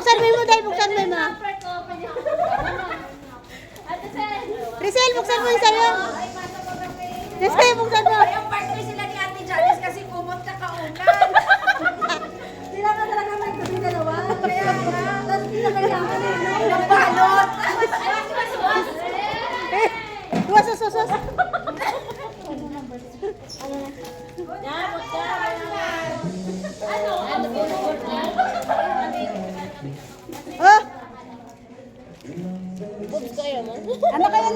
buksan mo mo, dahil buksan mo mo. Rizal, buksan mo yung sa'yo. Rizal, buksan mo. Ay, ang partner sila ni Ate Janice kasi kumot ka kaunan. Sila ka talaga magkabing dalawa. Kaya nga. Tapos hindi na kailangan na yun. Ang balot. Duwas sa susos. Oh! Boobs kayo, man. Ano kaya